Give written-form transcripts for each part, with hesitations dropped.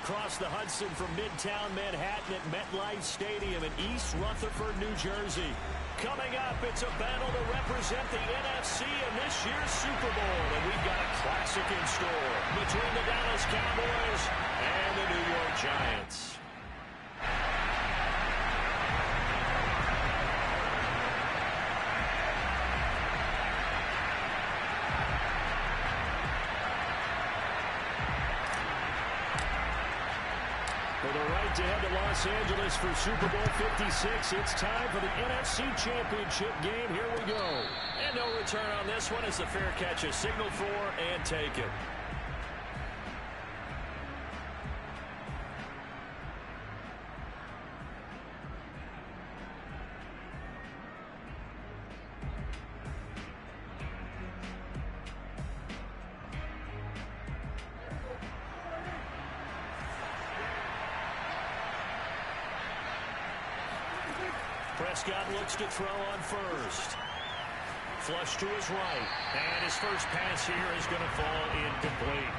across the Hudson from Midtown Manhattan at MetLife Stadium in East Rutherford, New Jersey. Coming up, it's a battle to represent the NFC in this year's Super Bowl. And we've got a classic in store between the Dallas Cowboys and the New York Giants. For the right to head to Los Angeles for Super Bowl 56, it's time for the NFC Championship game. Here we go. And no return on this one as the fair catch is signaled for and taken. Prescott looks to throw on first. Flush to his right. And his first pass here is going to fall incomplete.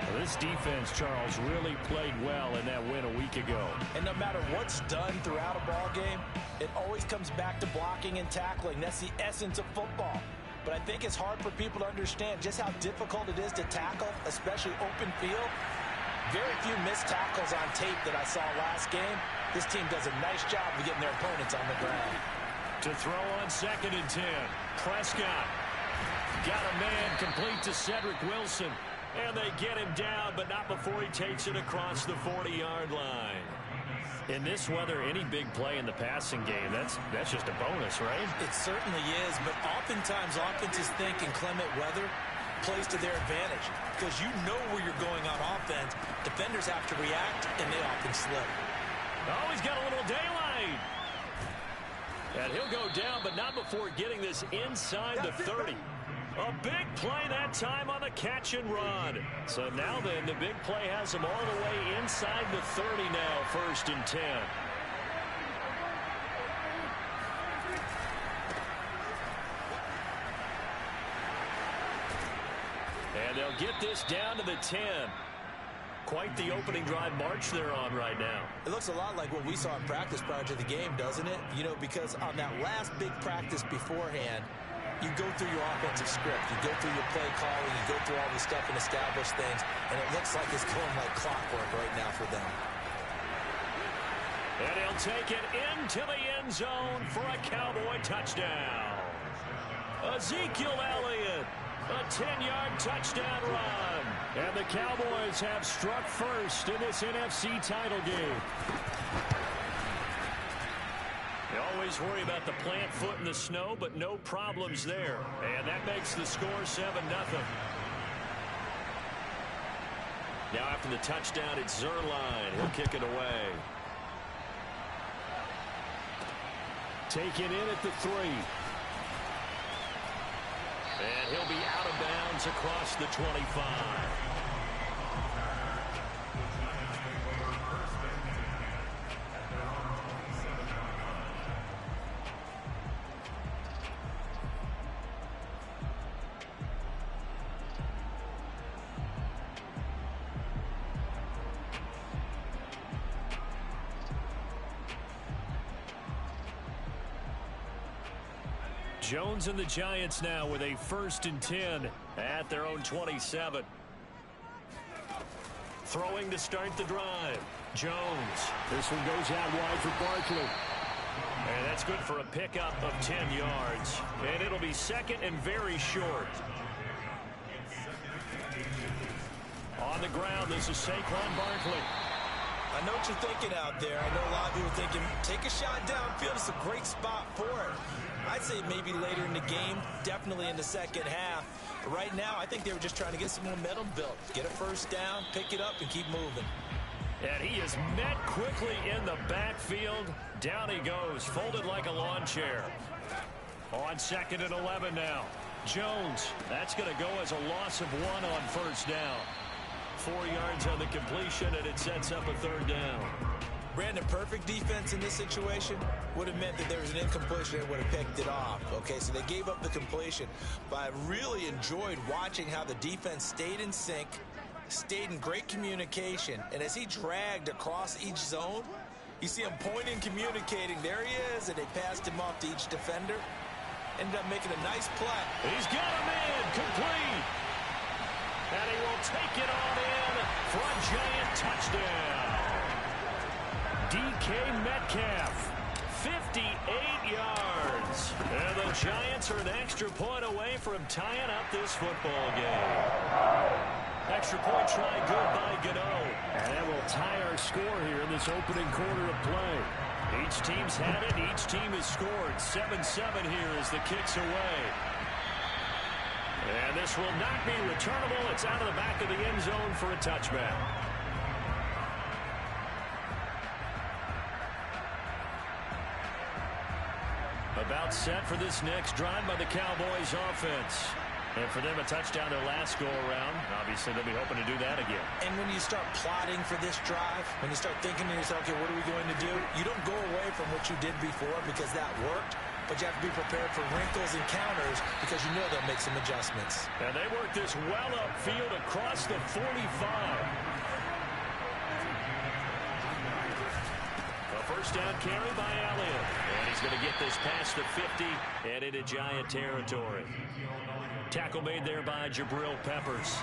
Well, this defense, Charles, really played well in that win a week ago. And no matter what's done throughout a ball game, it always comes back to blocking and tackling. That's the essence of football. But I think it's hard for people to understand just how difficult it is to tackle, especially open field. Very few missed tackles on tape that I saw last game. This team does a nice job of getting their opponents on the ground. To throw on 2nd and 10. Prescott got a man complete to Cedric Wilson. And they get him down, but not before he takes it across the 40-yard line. In this weather, any big play in the passing game, that's just a bonus, right? It certainly is, but oftentimes offenses think inclement weather plays to their advantage because you know where you're going on offense. Defenders have to react, and they often slip. Oh, he's got a little daylight. And he'll go down, but not before getting this inside the 30. A big play that time on the catch and run. So now then, the big play has him all the way inside the 30 now, 1st and 10. And they'll get this down to the 10. Quite the opening drive march they're on right now. It looks a lot like what we saw in practice prior to the game, doesn't it? You know, because on that last big practice beforehand, you go through your offensive script. You go through your play calling. You go through all this stuff and establish things. And it looks like it's going like clockwork right now for them. And he'll take it into the end zone for a Cowboy touchdown. Ezekiel Elliott. A 10-yard touchdown run. And the Cowboys have struck first in this NFC title game. They always worry about the plant foot in the snow, but no problems there. And that makes the score 7-0. Now after the touchdown, it's Zerline. He'll kick it away. Taken in at the 3. And he'll be out of bounds across the 25. Jones and the Giants now with a 1st and 10 at their own 27. Throwing to start the drive. Jones. This one goes out wide for Barkley. And that's good for a pickup of 10 yards. And it'll be 2nd and very short. On the ground, this is Saquon Barkley. I know what you're thinking out there. I know a lot of people are thinking, take a shot downfield. It's a great spot for it. I'd say maybe later in the game, definitely in the second half. But right now, I think they were just trying to get some momentum built. Get a first down, pick it up, and keep moving. And he is met quickly in the backfield. Down he goes, folded like a lawn chair. On 2nd and 11 now. Jones, that's going to go as a loss of 1 on first down. 4 yards on the completion, and it sets up a 3rd down. Brandon, perfect defense in this situation would have meant that there was an incompletion and would have picked it off. Okay, so they gave up the completion. But I really enjoyed watching how the defense stayed in sync, stayed in great communication, and as he dragged across each zone, you see him pointing, communicating. There he is, and they passed him off to each defender. Ended up making a nice play. He's got him in, complete. And he will take it on in for a giant touchdown. DK Metcalf, 58 yards. And the Giants are an extra point away from tying up this football game. Extra point try good by Gano. And that will tie our score here in this opening quarter of play. Each team's had it. Each team has scored. 7-7 here as the kick's away. And this will not be returnable. It's out of the back of the end zone for a touchback. About set for this next drive by the Cowboys offense. And for them, a touchdown their last go-around. Obviously, they'll be hoping to do that again. And when you start plotting for this drive, when you start thinking to yourself, okay, what are we going to do? You don't go away from what you did before because that worked, but you have to be prepared for wrinkles and counters because you know they'll make some adjustments. And they work this well upfield across the 45. A first down carry by Elliott. And he's going to get this past the 50 and into Giant territory. Tackle made there by Jabril Peppers.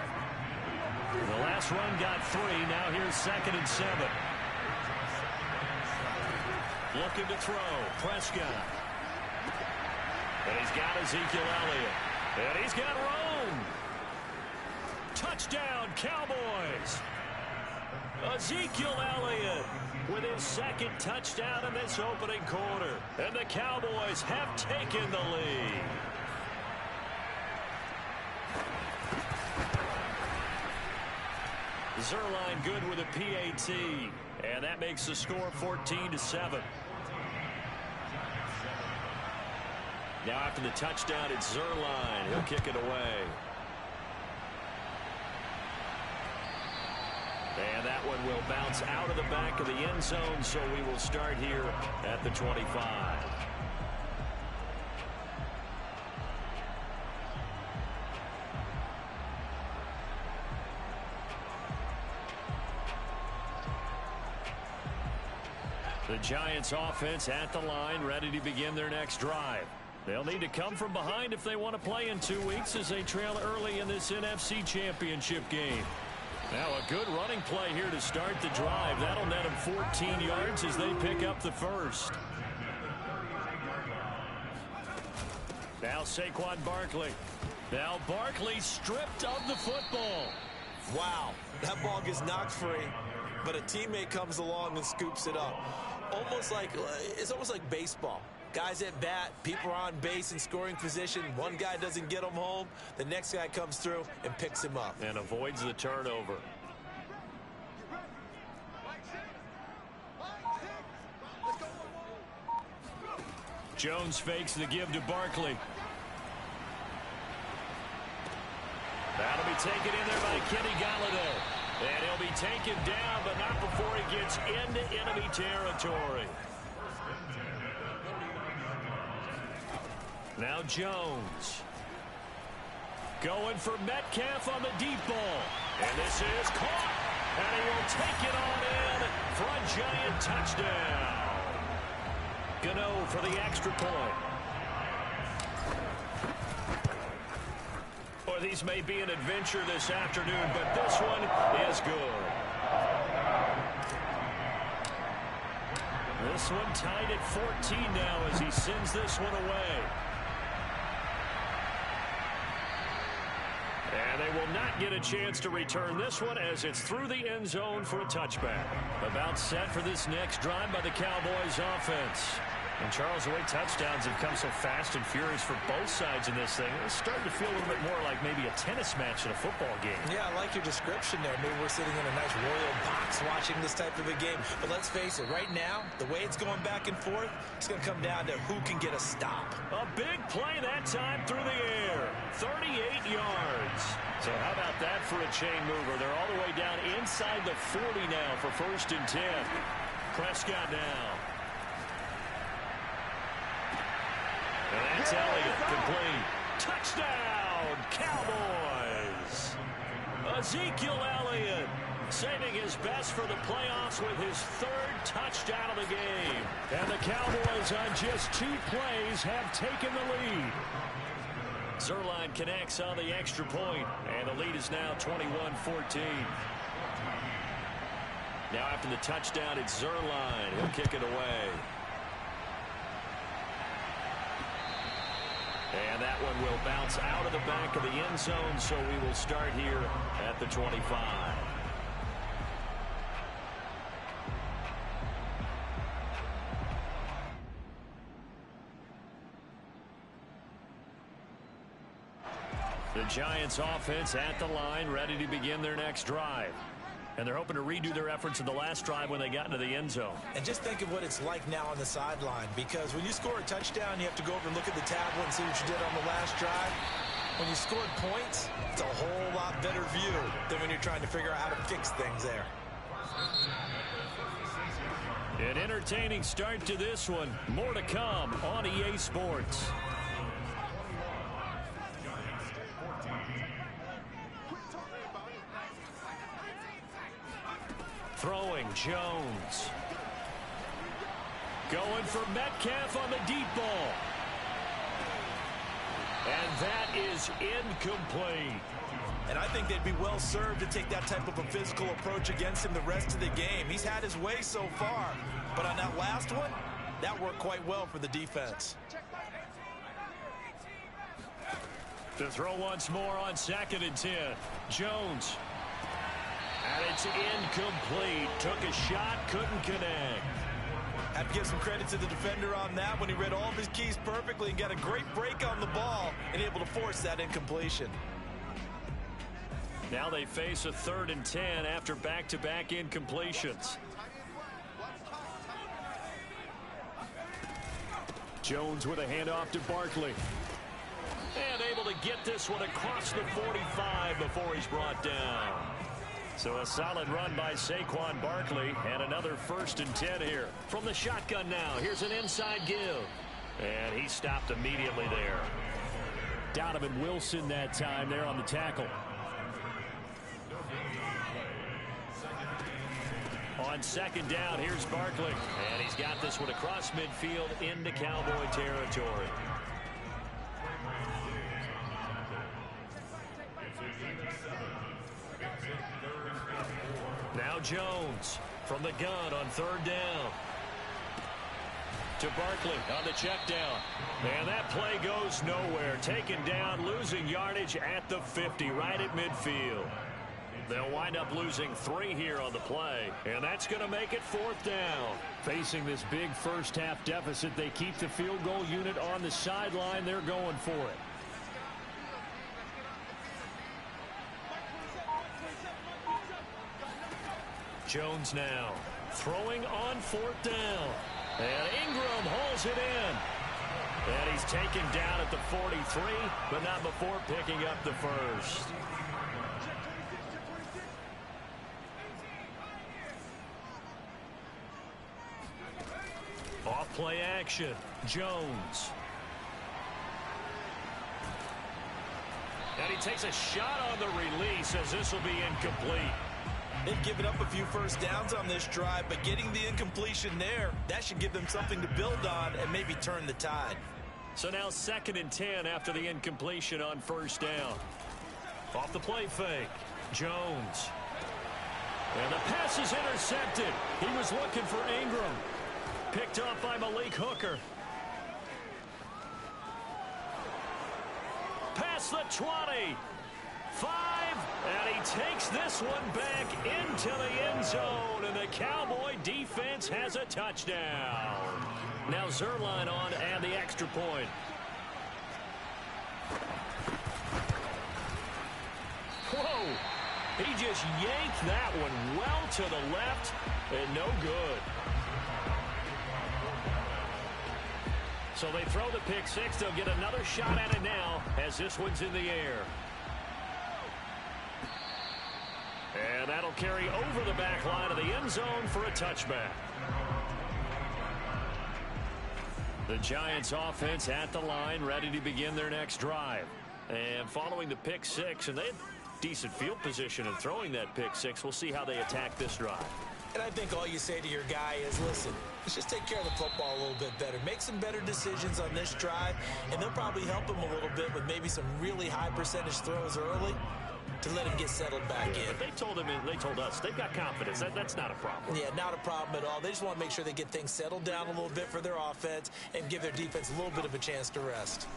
The last run got 3. Now here's 2nd and 7. Looking to throw. Prescott. And he's got Ezekiel Elliott. And he's got Rome. Touchdown, Cowboys. Ezekiel Elliott with his 2nd touchdown in this opening quarter. And the Cowboys have taken the lead. Zerline good with a PAT. And that makes the score 14-7. Now after the touchdown, it's Zerline. He'll kick it away. And that one will bounce out of the back of the end zone, so we will start here at the 25. The Giants offense at the line, ready to begin their next drive. They'll need to come from behind if they want to play in 2 weeks as they trail early in this NFC Championship game. Now a good running play here to start the drive. That'll net them 14 yards as they pick up the first. Now Saquon Barkley. Now Barkley stripped of the football. Wow, that ball gets knocked free, but a teammate comes along and scoops it up. It's almost like baseball. Guys at bat, people are on base in scoring position. One guy doesn't get him home. The next guy comes through and picks him up. And avoids the turnover. Jones fakes the give to Barkley. That'll be taken in there by Kenny Golladay. And he'll be taken down, but not before he gets into enemy territory. Now Jones. Going for Metcalf on the deep ball. And this is caught. And he will take it on in for a giant touchdown. Gano for the extra point. Boy, these may be an adventure this afternoon, but this one is good. This one tied at 14 now as he sends this one away. And they will not get a chance to return this one as it's through the end zone for a touchback. About set for this next drive by the Cowboys offense. And Charles, the way touchdowns have come so fast and furious for both sides in this thing, it's starting to feel a little bit more like maybe a tennis match in a football game. Yeah, I like your description there. Maybe we're sitting in a nice royal box watching this type of a game. But let's face it, right now, the way it's going back and forth, it's going to come down to who can get a stop. A big play that time through the air. 38 yards. So how about that for a chain mover? They're all the way down inside the 40 now for 1st and 10. Prescott now. And that's Elliott, complete. Touchdown, Cowboys! Ezekiel Elliott saving his best for the playoffs with his third touchdown of the game. And the Cowboys on just 2 plays have taken the lead. Zuerlein connects on the extra point, and the lead is now 21-14. Now after the touchdown, it's Zuerlein. He'll kick it away. And that one will bounce out of the back of the end zone, so we will start here at the 25. The Giants offense at the line, ready to begin their next drive. And they're hoping to redo their efforts in the last drive when they got into the end zone. And just think of what it's like now on the sideline, because when you score a touchdown, you have to go over and look at the tablet and see what you did on the last drive. When you scored points, it's a whole lot better view than when you're trying to figure out how to fix things there. An entertaining start to this one. More to come on EA Sports. Throwing, Jones. Going for Metcalf on the deep ball. And that is incomplete. And I think they'd be well served to take that type of a physical approach against him the rest of the game. He's had his way so far. But on that last one, that worked quite well for the defense. To throw once more on 2nd and 10. Jones. And it's incomplete. Took a shot, couldn't connect. Have to give some credit to the defender on that when he read all of his keys perfectly and got a great break on the ball and able to force that incompletion. Now they face a 3rd and 10 after back-to-back incompletions. Jones with a handoff to Barkley. And able to get this one across the 45 before he's brought down. So a solid run by Saquon Barkley, and another 1st and 10 here. From the shotgun now, here's an inside give. And he stopped immediately there. Donovan Wilson that time there on the tackle. On 2nd down, here's Barkley. And he's got this one across midfield into Cowboy territory. Now Jones from the gun on 3rd down. To Barkley on the check down. And that play goes nowhere. Taken down, losing yardage at the 50, right at midfield. They'll wind up losing 3 here on the play, and that's going to make it 4th down. Facing this big first-half deficit, they keep the field goal unit on the sideline. They're going for it. Jones now throwing on 4th down. And Ingram hauls it in. And he's taken down at the 43, but not before picking up the 1st. Off play action. Jones. And he takes a shot on the release as this will be incomplete. They've given up a few first downs on this drive, but getting the incompletion there, that should give them something to build on and maybe turn the tide. So now 2nd and 10 after the incompletion on 1st down. Off the play fake. Jones. And the pass is intercepted. He was looking for Ingram. Picked off by Malik Hooker. Past the 20. 5, and he takes this one back into the end zone, and the Cowboy defense has a touchdown. Now Zuerlein on to add the extra point. Whoa! He just yanked that one well to the left, and no good. So they throw the pick 6. They'll get another shot at it now as this one's in the air. And that'll carry over the back line of the end zone for a touchback. The Giants offense at the line, ready to begin their next drive. And following the pick 6, and they had decent field position and throwing that pick six. We'll see how they attack this drive. And I think all you say to your guy is, listen, let's just take care of the football a little bit better. Make some better decisions on this drive, and they'll probably help him a little bit with maybe some really high percentage throws early to let him get settled back in. But they told us they've got confidence. That's not a problem. Yeah, not a problem at all. They just want to make sure they get things settled down a little bit for their offense and give their defense a little bit of a chance to rest.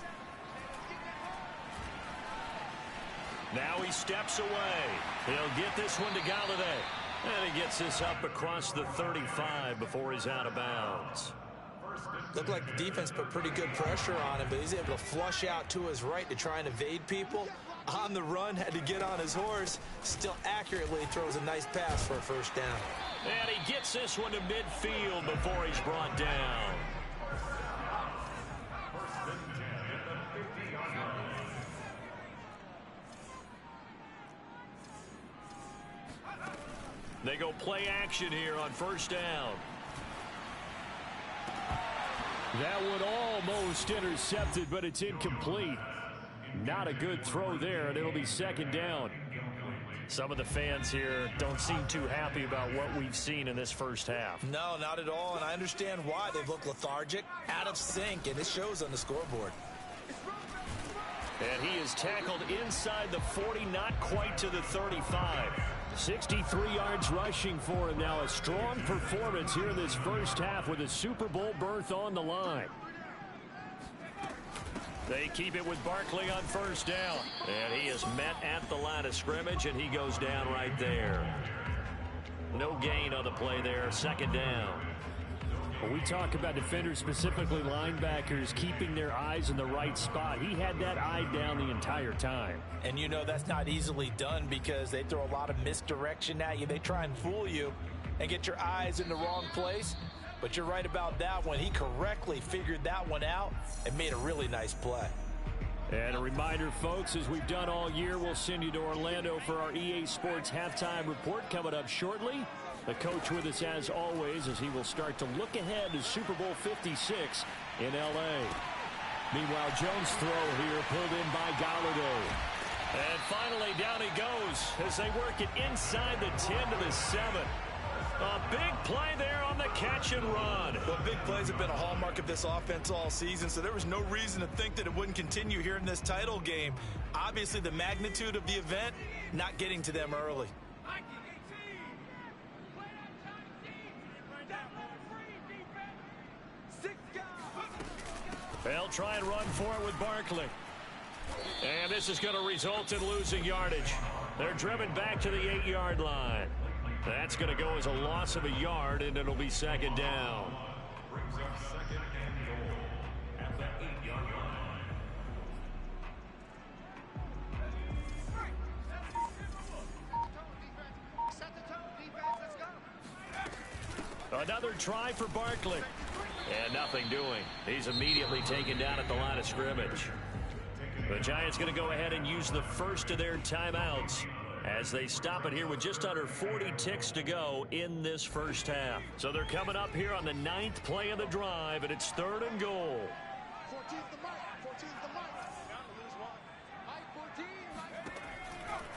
Now he steps away. He'll get this one to Galladay. And he gets this up across the 35 before he's out of bounds. Looked like the defense put pretty good pressure on him, but he's able to flush out to his right to try and evade people. On the run, had to get on his horse. Still accurately throws a nice pass for a first down. And he gets this one to midfield before he's brought down. They go play action here on first down. That one almost intercepted, but it's incomplete. Not a good throw there, and it'll be second down. Some of the fans here don't seem too happy about what we've seen in this first half. No, not at all, and I understand why. They've looked lethargic, out of sync, and it shows on the scoreboard. And he is tackled inside the 40, not quite to the 35. 63 yards rushing for him now. A strong performance here in this first half with a Super Bowl berth on the line. They keep it with Barkley on first down. And he is met at the line of scrimmage, and he goes down right there. No gain on the play there. Second down. When we talk about defenders, specifically linebackers, keeping their eyes in the right spot, he had that eye down the entire time. And you know that's not easily done because they throw a lot of misdirection at you. They try and fool you and get your eyes in the wrong place. But you're right about that one. He correctly figured that one out and made a really nice play. And a reminder, folks, as we've done all year, we'll send you to Orlando for our EA Sports halftime report coming up shortly. The coach with us as always as he will start to look ahead to Super Bowl 56 in L.A. Meanwhile, Jones' throw here pulled in by Galladay. And finally down he goes as they work it inside the 10 to the 7. A big play there on the catch and run. Well, big plays have been a hallmark of this offense all season, so there was no reason to think that it wouldn't continue here in this title game. Obviously, the magnitude of the event not getting to them early. They'll try and run for it with Barkley. And this is going to result in losing yardage. They're driven back to the 8-yard line. That's going to go as a loss of a yard, and it'll be second down. Another try for Barkley. And nothing doing. He's immediately taken down at the line of scrimmage. The Giants going to go ahead and use the first of their timeouts as they stop it here with just under 40 ticks to go in this first half. So they're coming up here on the 9th play of the drive, and it's 3rd and goal. 14's the mark. 14's the mark. Down to lose one. Mike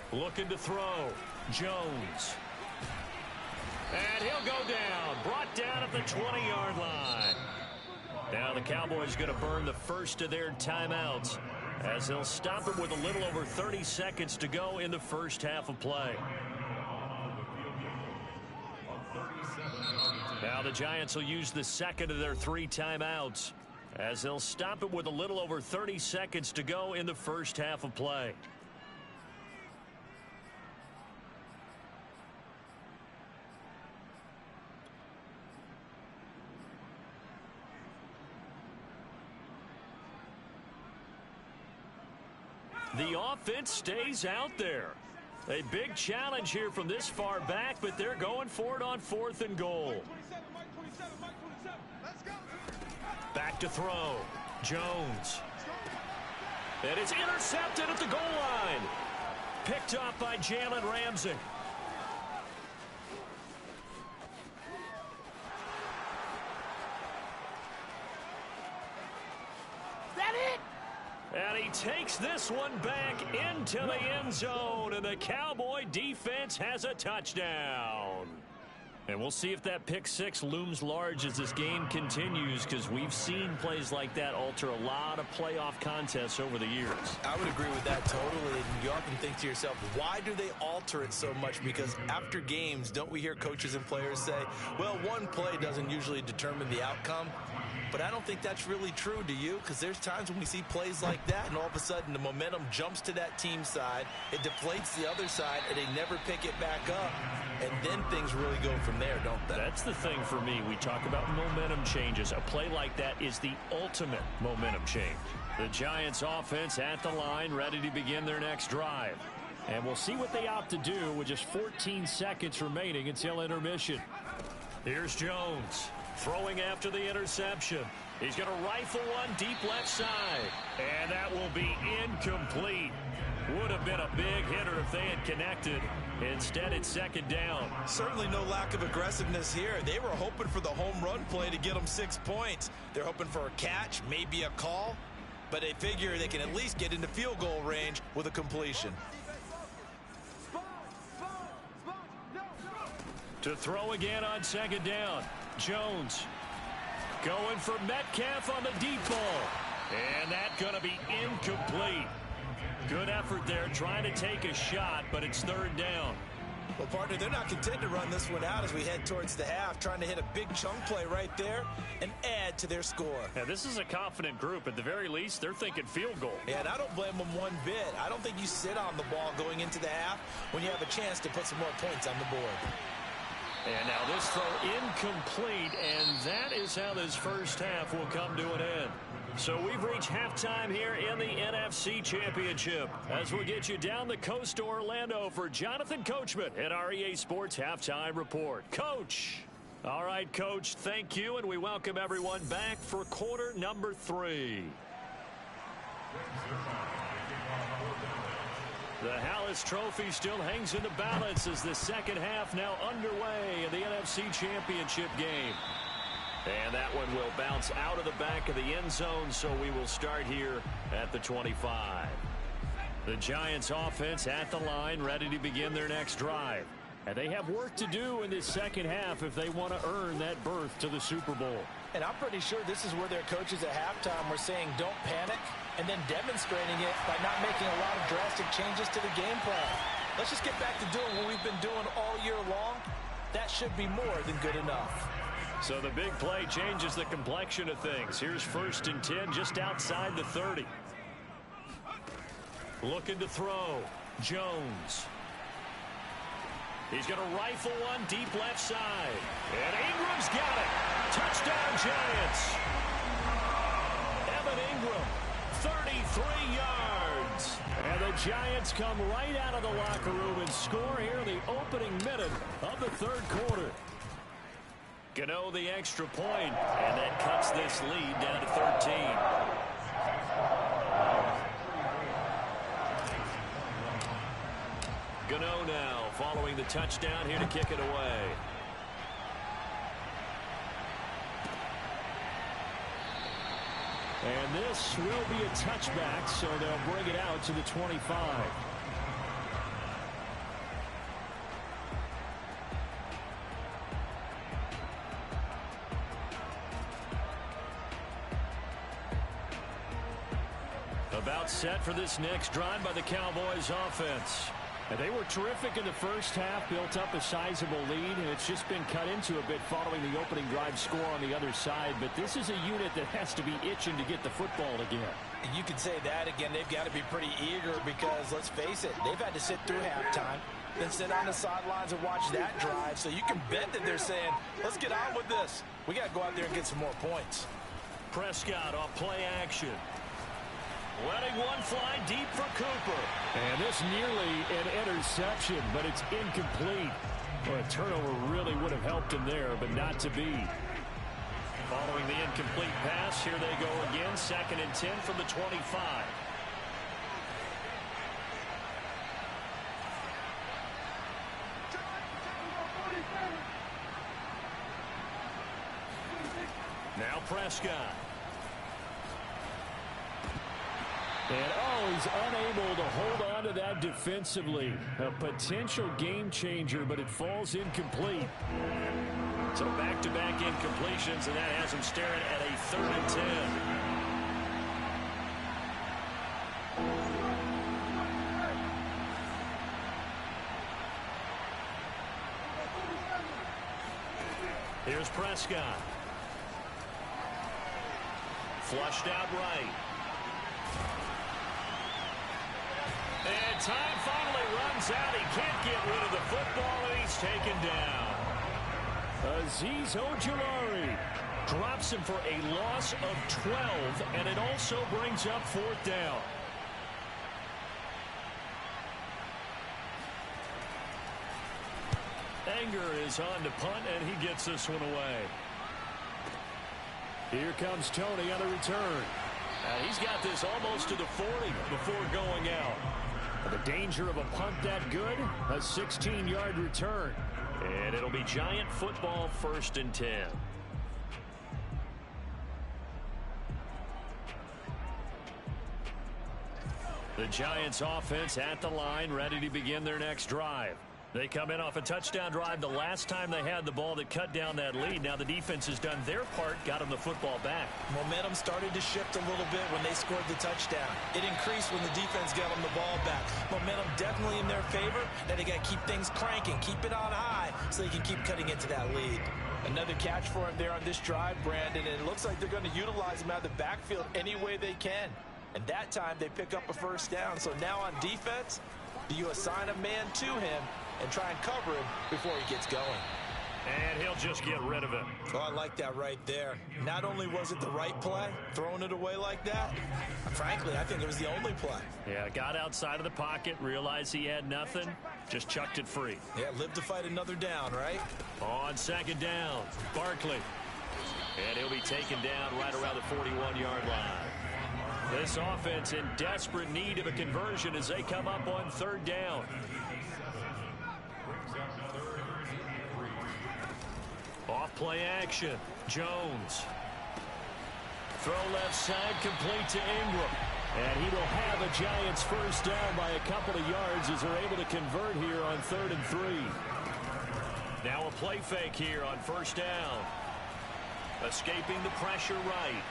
14. Looking to throw. Jones. And he'll go down. Brought down at the 20-yard line. Now the Cowboys going to burn the first of their timeouts as they'll stop it with a little over 30 seconds to go in the first half of play. Now the Giants will use the second of their 3 timeouts as they'll stop it with a little over 30 seconds to go in the first half of play. The offense stays out there. A big challenge here from this far back, but they're going for it on 4th and goal. Back to throw. Jones. And it's intercepted at the goal line. Picked up by Jalen Ramsey. And he takes this one back into the end zone, and the Cowboy defense has a touchdown. And we'll see if that pick six looms large as this game continues, because we've seen plays like that alter a lot of playoff contests over the years. I would agree with that totally. And you often think to yourself, why do they alter it so much? Because after games, don't we hear coaches and players say, well, one play doesn't usually determine the outcome? But I don't think that's really true, do you? Because there's times when we see plays like that, and all of a sudden the momentum jumps to that team side, it deflates the other side, and they never pick it back up. And then things really go from there, don't they? That's the thing for me. We talk about momentum changes. A play like that is the ultimate momentum change. The Giants offense at the line, ready to begin their next drive. And we'll see what they opt to do with just 14 seconds remaining until intermission. Here's Jones. Throwing after the interception. He's going to rifle one deep left side. And that will be incomplete. Would have been a big hitter if they had connected. Instead, it's second down. Certainly no lack of aggressiveness here. They were hoping for the home run play to get them 6 points. They're hoping for a catch, maybe a call. But they figure they can at least get into field goal range with a completion. To throw again on second down. Jones going for Metcalf on the deep ball. And that's going to be incomplete. Good effort there trying to take a shot, but it's third down. Well, partner, they're not content to run this one out as we head towards the half, trying to hit a big chunk play right there and add to their score. Yeah, this is a confident group. At the very least, they're thinking field goal. Yeah, and I don't blame them one bit. I don't think you sit on the ball going into the half when you have a chance to put some more points on the board. And now this throw incomplete, and that is how this first half will come to an end. So we've reached halftime here in the NFC Championship as we'll get you down the coast to Orlando for Jonathan Coachman at our EA Sports Halftime Report. Coach. All right, Coach, thank you, and we welcome everyone back for quarter number 3. The Hallis Trophy still hangs in the balance as the second half now underway in the NFC Championship game. And that one will bounce out of the back of the end zone, so we will start here at the 25. The Giants offense at the line, ready to begin their next drive. And they have work to do in this second half if they want to earn that berth to the Super Bowl. And I'm pretty sure this is where their coaches at halftime were saying don't panic, and then demonstrating it by not making a lot of drastic changes to the game plan. Let's just get back to doing what we've been doing all year long. That should be more than good enough. So the big play changes the complexion of things. Here's 1st and 10 just outside the 30. Looking to throw. Jones. He's going to rifle one deep left side. And Ingram's got it. Touchdown, Giants. Evan Ingram, 33 yards. And the Giants come right out of the locker room and score here in the opening minute of the third quarter. Gano the extra point, and that cuts this lead down to 13. Gano now following the touchdown here to kick it away. And this will be a touchback, so they'll bring it out to the 25. About set for this next drive by the Cowboys offense. And they were terrific in the first half, built up a sizable lead, and it's just been cut into a bit following the opening drive score on the other side. But this is a unit that has to be itching to get the football again. And you could say that again. They've got to be pretty eager because, let's face it, they've had to sit through halftime, then sit on the sidelines and watch that drive. So you can bet that they're saying, let's get on with this. We got to go out there and get some more points. Prescott off play action. Letting one fly deep for Cooper. And this nearly an interception, but it's incomplete. Well, a turnover really would have helped him there, but not to be. Following the incomplete pass, here they go again. 2nd and 10 from the 25. Now Prescott. And, oh, he's unable to hold on to that defensively. A potential game changer, but it falls incomplete. So back-to-back incompletions, and that has him staring at a 3rd and 10. Here's Prescott. Flushed out right. And time finally runs out. He can't get rid of the football, and he's taken down. Azeez Ojulari Drops him for a loss of 12, and it also brings up 4th down. Anger is on to punt, and he gets this one away. Here comes Tony on the return. He's got this almost to the 40 before going out. The danger of a punt that good, a 16-yard return. And it'll be Giant football, 1st and 10. The Giants offense at the line, ready to begin their next drive. They come in off a touchdown drive the last time they had the ball that cut down that lead. Now the defense has done their part, got them the football back. Momentum started to shift a little bit when they scored the touchdown. It increased when the defense got them the ball back. Momentum definitely in their favor. Now they got to keep things cranking, keep it on high so they can keep cutting into that lead. Another catch for him there on this drive, Brandon, and it looks like they're going to utilize him out of the backfield any way they can. And that time they pick up a 1st down. So now on defense, do you assign a man to him and try and cover him before he gets going? And he'll just get rid of it. Oh, I like that right there. Not only was it the right play, throwing it away like that, frankly, I think it was the only play. Yeah, got outside of the pocket, realized he had nothing, just chucked it free. Yeah, live to fight another down, right? On 2nd down, Barkley. And he'll be taken down right around the 41-yard line. This offense in desperate need of a conversion as they come up on 3rd down. Off play action. Jones. Throw left side, complete to Ingram. And he will have a Giants 1st down by a couple of yards as they're able to convert here on 3rd and 3. Now a play fake here on 1st down. Escaping the pressure right.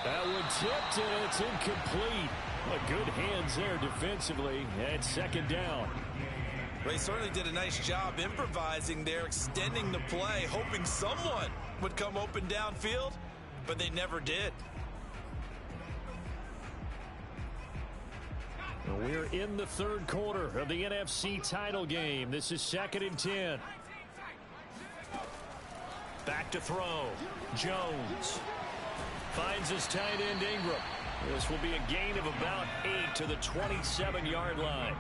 That one tipped, and it's incomplete. Good hands there defensively, and 2nd down. They certainly did a nice job improvising there, extending the play, hoping someone would come open downfield, but they never did. We're in the 3rd quarter of the NFC title game. This is 2nd and 10. Back to throw. Jones finds his tight end Ingram. This will be a gain of about 8 to the 27-yard line.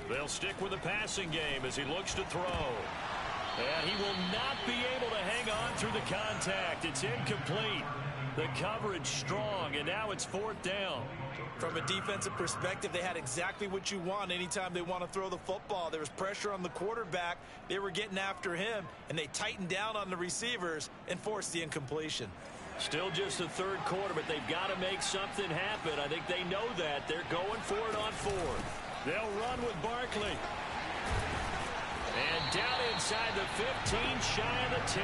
They'll stick with the passing game as he looks to throw. And he will not be able to hang on through the contact. It's incomplete. The coverage strong, and now it's 4th down. From a defensive perspective, they had exactly what you want anytime they want to throw the football. There was pressure on the quarterback. They were getting after him, and they tightened down on the receivers and forced the incompletion. Still just the 3rd quarter, but they've got to make something happen. I think they know that. They're going for it on 4th. They'll run with Barkley. And down inside the 15, shy of the 10.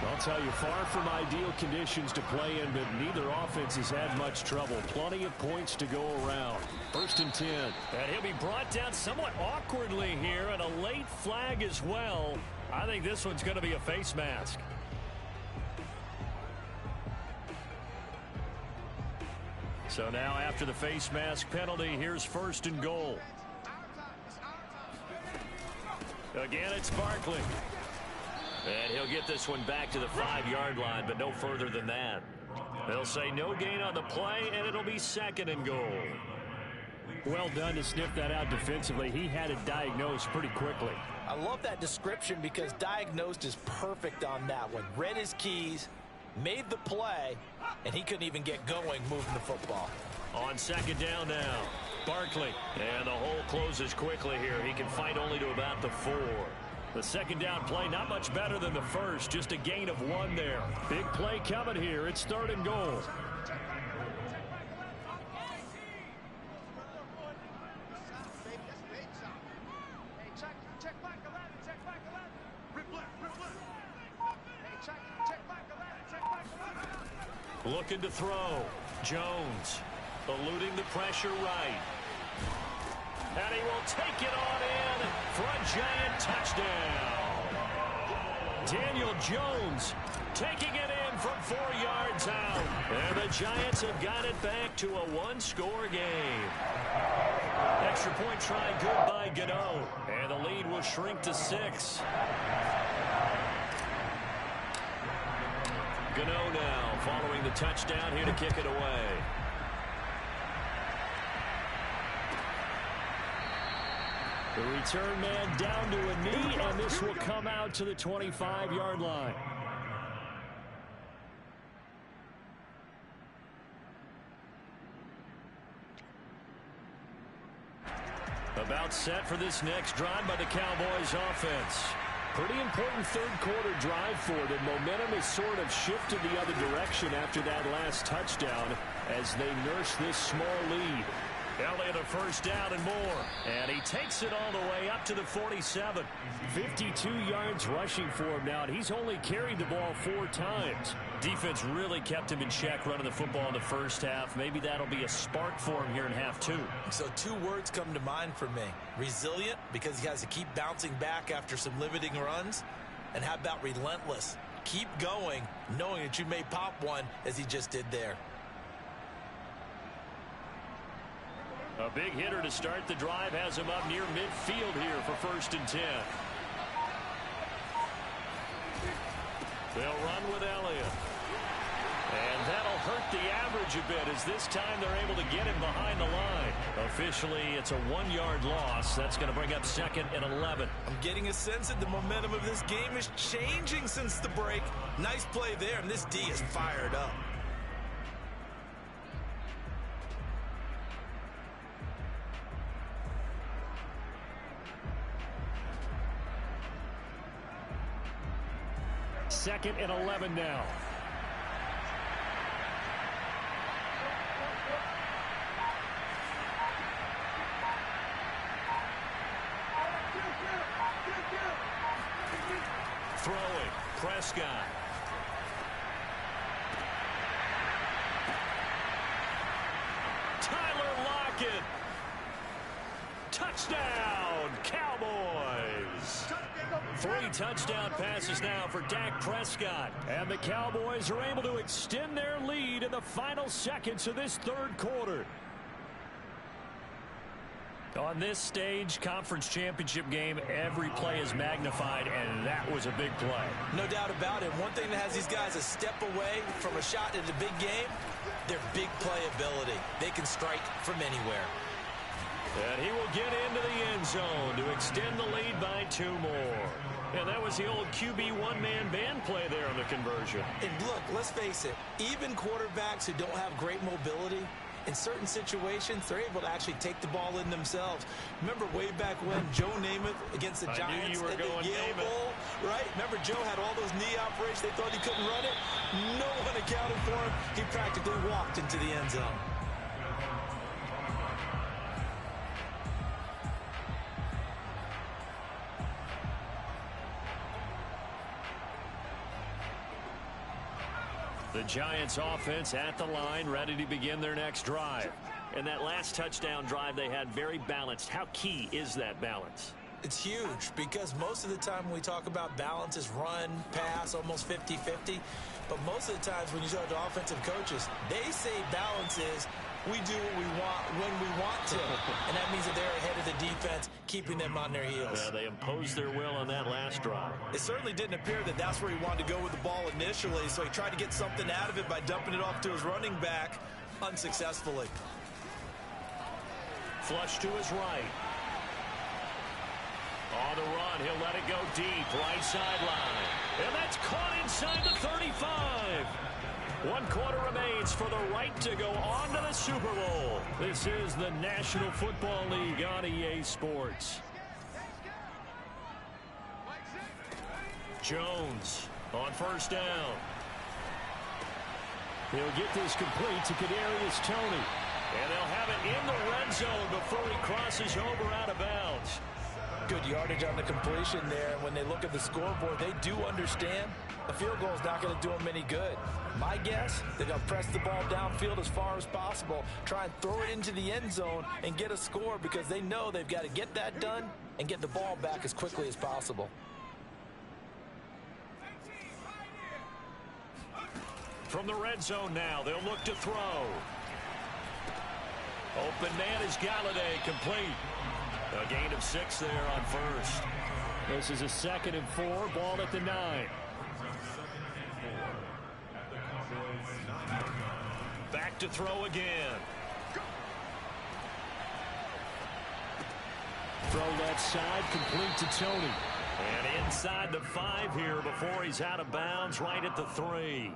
I'll tell you, far from ideal conditions to play in, but neither offense has had much trouble. Plenty of points to go around. 1st and 10. And he'll be brought down somewhat awkwardly here, and a late flag as well. I think this one's going to be a face mask. So now after the face mask penalty, here's 1st and goal. Again, it's Barkley. And he'll get this one back to the 5-yard line, but no further than that. They'll say no gain on the play, and it'll be 2nd and goal. Well done to sniff that out defensively. He had it diagnosed pretty quickly. I love that description because diagnosed is perfect on that one. Read his keys, made the play, and he couldn't even get going moving the football. On 2nd down now, Barkley. And the hole closes quickly here. He can fight only to about the 4. The second down play, not much better than the first, just a gain of 1 there. Big play coming here. It's 3rd and goal. Looking to throw. Jones eluding the pressure right. And he will take it on in for a giant touchdown. Daniel Jones taking it in from 4 yards out. And the Giants have got it back to a 1-score game. Extra point try good by Gano. And the lead will shrink to 6. Gano now following the touchdown here to kick it away. The return man down to a knee, and this will come out to the 25-yard line. About set for this next drive by the Cowboys offense. Pretty important third-quarter drive for them. Momentum has sort of shifted the other direction after that last touchdown as they nurse this small lead. Elliott a first down and more. And he takes it all the way up to the 47. 52 yards rushing for him now, and he's only carried the ball 4 times. Defense really kept him in check running the football in the first half. Maybe that'll be a spark for him here in half 2. So 2 words come to mind for me. Resilient, because he has to keep bouncing back after some limiting runs. And how about relentless? Keep going, knowing that you may pop one as he just did there. A big hitter to start the drive has him up near midfield here for 1st and 10. They'll run with Elliott. And that'll hurt the average a bit as this time they're able to get him behind the line. Officially, it's a 1-yard loss. That's going to bring up 2nd and 11. I'm getting a sense that the momentum of this game is changing since the break. Nice play there, and this D is fired up. Second and 11 now. Throwing. Prescott. Tyler Lockett. Touchdown, Cowboys. 3 touchdown passes now for Dak Prescott. And the Cowboys are able to extend their lead in the final seconds of this 3rd quarter. On this stage, conference championship game, every play is magnified, and that was a big play. No doubt about it. One thing that has these guys a step away from a shot in the big game, their big play ability. They can strike from anywhere. And he will get into the end zone to extend the lead by 2 more. And that was the old QB one-man band play there on the conversion. And look, let's face it, even quarterbacks who don't have great mobility, in certain situations, they're able to actually take the ball in themselves. Remember way back when Joe Namath against the Giants at the Yale Bowl, right? Remember Joe had all those knee operations. They thought he couldn't run it. No one accounted for him. He practically walked into the end zone. The Giants offense at the line, ready to begin their next drive. And that last touchdown drive they had very balanced. How key is that balance? It's huge because most of the time when we talk about balance is run, pass, almost 50-50. But most of the times when you talk to offensive coaches, they say balance is we do what we want when we want to. And that means that they're ahead of the defense, keeping them on their heels. Yeah, they imposed their will on that last drive. It certainly didn't appear that that's where he wanted to go with the ball initially, so he tried to get something out of it by dumping it off to his running back unsuccessfully. Flush to his right. On the run, he'll let it go deep, right sideline. And that's caught inside the 35. 1 quarter remains for the right to go on to the Super Bowl. This is the National Football League on EA Sports. Jones on first down. He'll get this complete to Kadarius Toney. And they'll have it in the red zone before he crosses over out of bounds. Good yardage on the completion there. And when they look at the scoreboard, they do understand a field goal is not going to do them any good. My guess, they're going to press the ball downfield as far as possible, try and throw it into the end zone and get a score because they know they've got to get that done and get the ball back as quickly as possible. From the red zone now, they'll look to throw. Open man is Galladay, complete. A gain of 6 there on first. This is a 2nd and 4, ball at the 9. Back to throw again. Throw left side, complete to Toney. And inside the 5 here before he's out of bounds, right at the 3.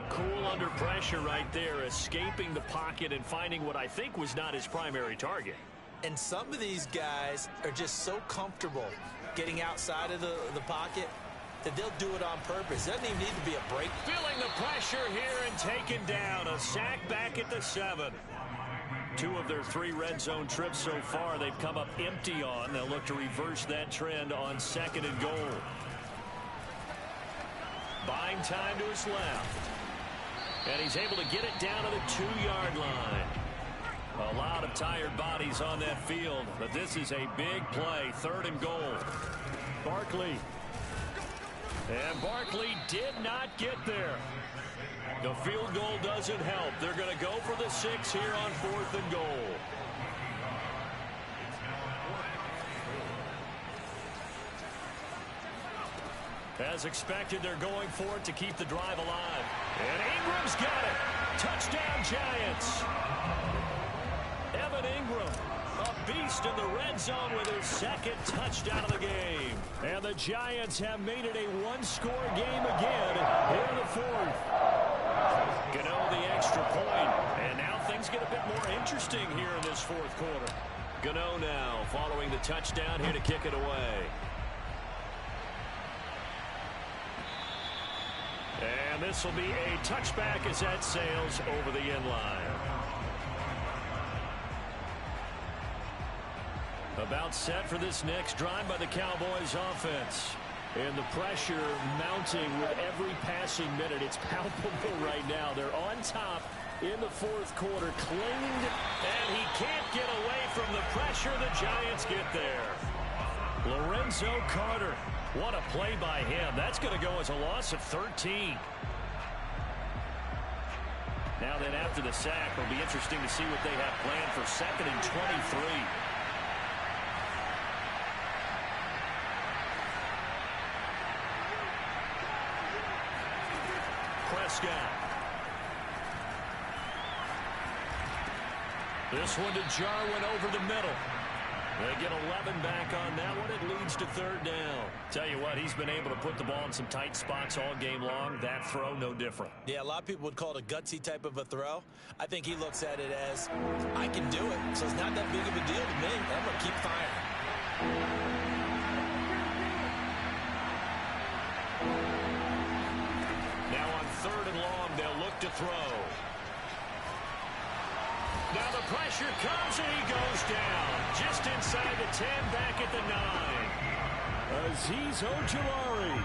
Cool under pressure right there, escaping the pocket and finding what I think was not his primary target. And some of these guys are just so comfortable getting outside of the pocket that they'll do it on purpose. Doesn't even need to be a break. Feeling the pressure here and taken down. A sack back at the 7. 2 of their 3 red zone trips so far they've come up empty on. They'll look to reverse that trend on 2nd and goal. Buying time to his left. And he's able to get it down to the 2-yard line. A lot of tired bodies on that field, but this is a big play. 3rd and goal. Barkley. And Barkley did not get there. The field goal doesn't help. They're going to go for the 6 here on 4th and goal. As expected, they're going for it to keep the drive alive. And Ingram's got it. Touchdown, Giants. Evan Ingram, a beast in the red zone with his 2nd touchdown of the game. And the Giants have made it a 1-score game again here in the 4th. Gano the extra point. And now things get a bit more interesting here in this 4th quarter. Gano now following the touchdown here to kick it away. And this will be a touchback as that sails over the end line. About set for this next drive by the Cowboys offense. And the pressure mounting with every passing minute. It's palpable right now. They're on top in the 4th quarter, claimed, and he can't get away from the pressure. The Giants get there. Lorenzo Carter. What a play by him. That's going to go as a loss of 13. Now then, after the sack, it'll be interesting to see what they have planned for 2nd and 23. Prescott. This one to Jarwin over the middle. They get 11 back on that one. It leads to 3rd down. Tell you what, he's been able to put the ball in some tight spots all game long. That throw, no different. Yeah, a lot of people would call it a gutsy type of a throw. I think he looks at it as, I can do it, so it's not that big of a deal to me. I'm going to keep firing. Now on 3rd and long, they'll look to throw. Now the pressure comes and he goes down. Just inside the 10, back at the 9. Azeez Ojulari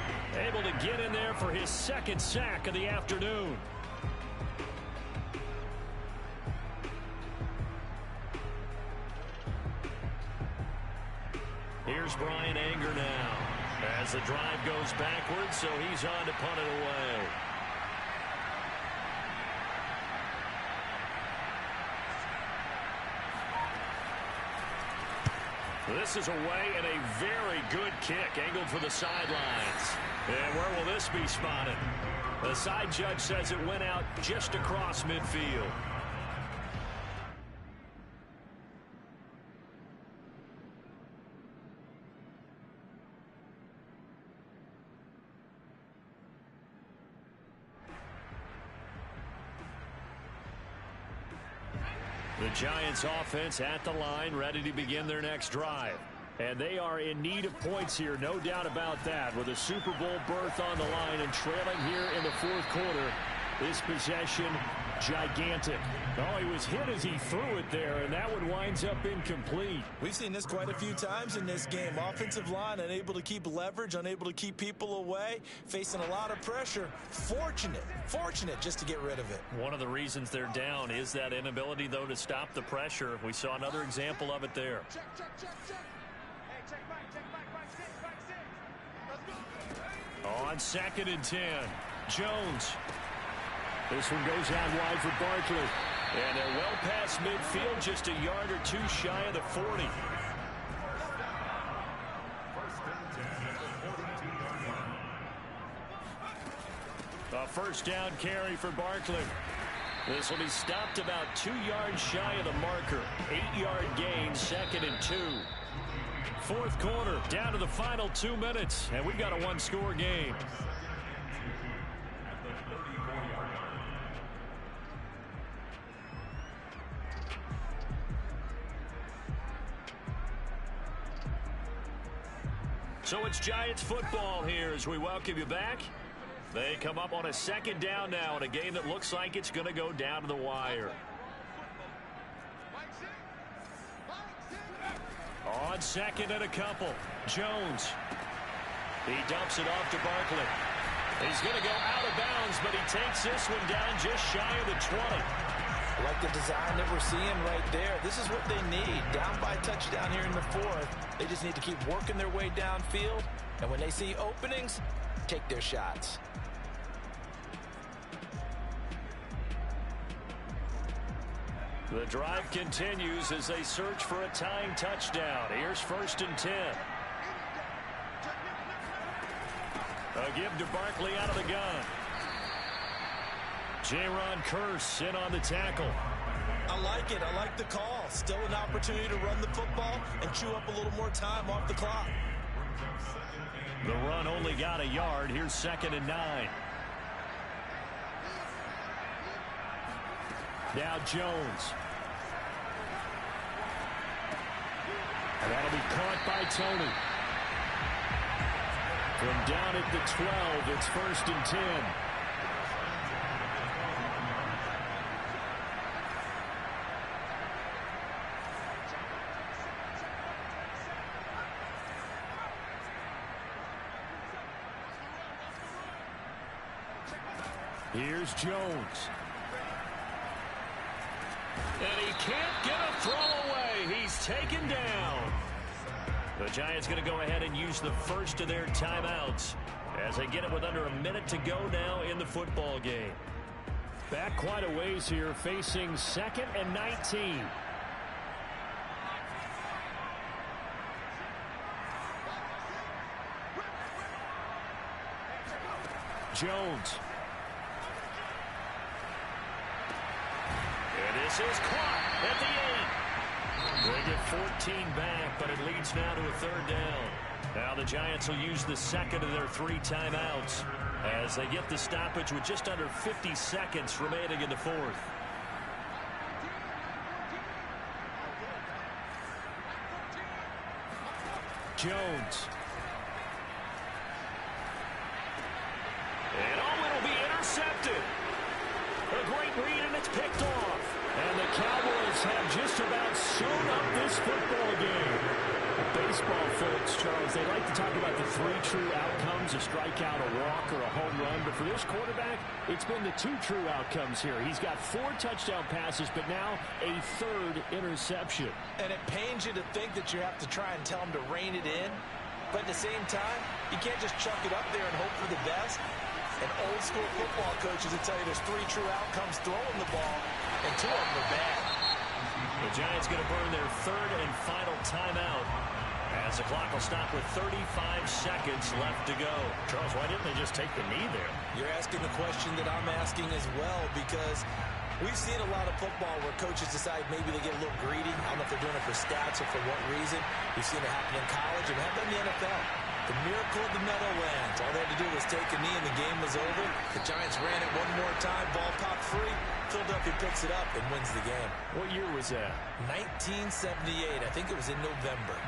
able to get in there for his 2nd sack of the afternoon. Here's Brian Anger now. As the drive goes backwards, so he's on to punt it away. This is away and a very good kick angled for the sidelines. And where will this be spotted? The side judge says it went out just across midfield. The Giants offense at the line, ready to begin their next drive. And they are in need of points here, no doubt about that. With a Super Bowl berth on the line and trailing here in the fourth quarter, this possession gigantic. Oh, he was hit as he threw it there, and that one winds up incomplete. We've seen this quite a few times in this game. Offensive line unable to keep leverage, unable to keep people away, facing a lot of pressure. Fortunate just to get rid of it. One of the reasons they're down is that inability, though, to stop the pressure. We saw another example of it there. Check. Hey, check back, back six. Let's go. On 2nd and 10, Jones. This one goes out wide for Barkley. And they're well past midfield, just a yard or two shy of the 40. A first down carry for Barkley. This will be stopped about 2 yards shy of the marker. 8-yard gain, 2nd and 2. Fourth quarter, down to the final 2 minutes, and we've got a one-score game. So it's Giants football here as we welcome you back. They come up on a 2nd down now in a game that looks like it's going to go down to the wire. On 2nd and a couple, Jones. He dumps it off to Barkley. He's going to go out of bounds, but he takes this one down just shy of the 20. I like the design that we're seeing right there. This is what they need. Down by touchdown here in the fourth. They just need to keep working their way downfield. And when they see openings, take their shots. The drive continues as they search for a tying touchdown. Here's 1st and 10. A give to Barkley out of the gun. Jaron Curse in on the tackle. I like it. I like the call. Still an opportunity to run the football and chew up a little more time off the clock. The run only got a yard. Here's 2nd and 9. Now Jones. And that'll be caught by Tony. From down at the 12, it's 1st and 10. Here's Jones. And he can't get a throw away. He's taken down. The Giants going to go ahead and use the first of their timeouts as they get it with under a minute to go now in the football game. Back quite a ways here, facing 2nd and 19. Jones. And this is caught at the 8. They get 14 back, but it leads now to a 3rd down. Now the Giants will use the 2nd of their 3 timeouts as they get the stoppage with just under 50 seconds remaining in the 4th. Jones. And it'll be intercepted. A great read, and it's picked off. And the Cowboys have just about sewn up this football game. Baseball folks, Charles, they like to talk about the 3 true outcomes, a strikeout, a walk, or a home run. But for this quarterback, it's been the 2 true outcomes here. He's got 4 touchdown passes, but now a 3rd interception. And it pains you to think that you have to try and tell him to rein it in. But at the same time, you can't just chuck it up there and hope for the best. And old school football coaches will tell you there's 3 true outcomes throwing the ball, and 2 of them are bad. The Giants going to burn their 3rd and final timeout as the clock will stop with 35 seconds left to go. Charles, why didn't they just take the knee there? You're asking the question that I'm asking as well, because we've seen a lot of football where coaches decide maybe they get a little greedy. I don't know if they're doing it for stats or for what reason. We've seen it happen in college and have done in the NFL. The miracle of the Meadowlands. All they had to do was take a knee and the game was over. The Giants ran it one more time. Ball popped free. Philadelphia picks it up and wins the game. What year was that? 1978. I think it was in November.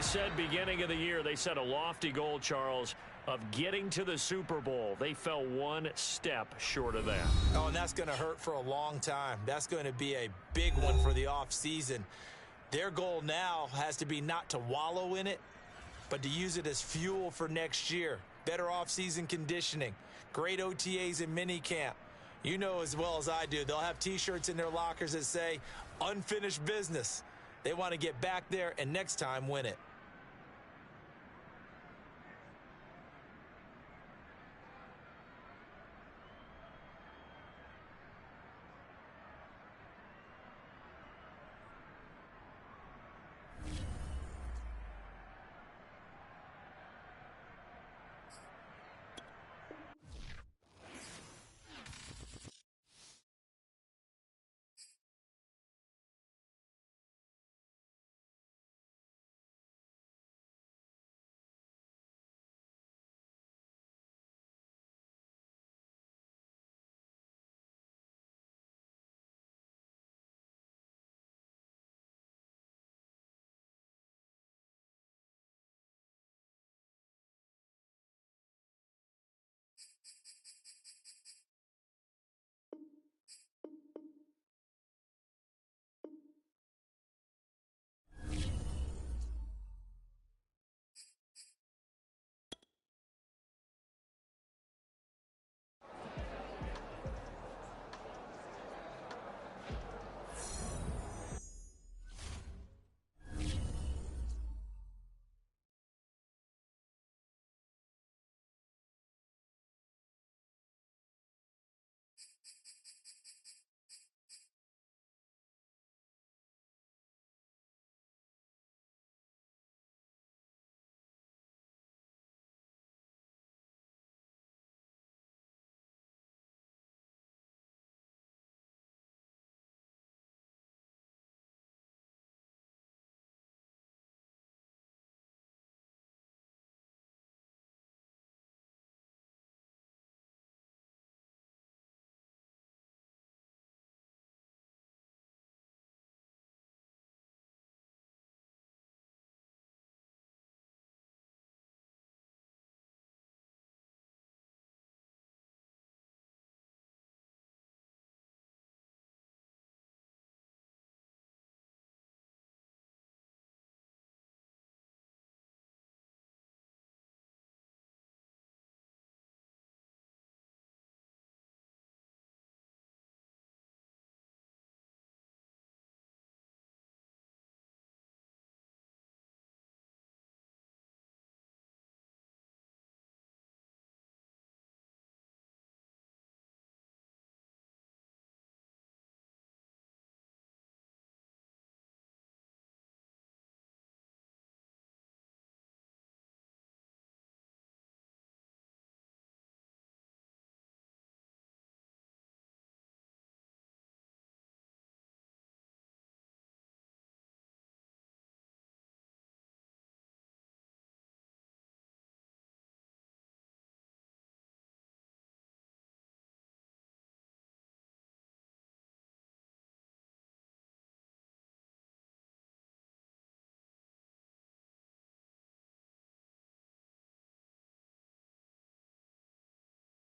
They said beginning of the year, they set a lofty goal, Charles, of getting to the Super Bowl. They fell one step short of that. Oh, and that's going to hurt for a long time. That's going to be a big one for the offseason. Their goal now has to be not to wallow in it, but to use it as fuel for next year. Better offseason conditioning, great OTAs and minicamp. You know as well as I do, they'll have T-shirts in their lockers that say, unfinished business. They want to get back there and next time win it.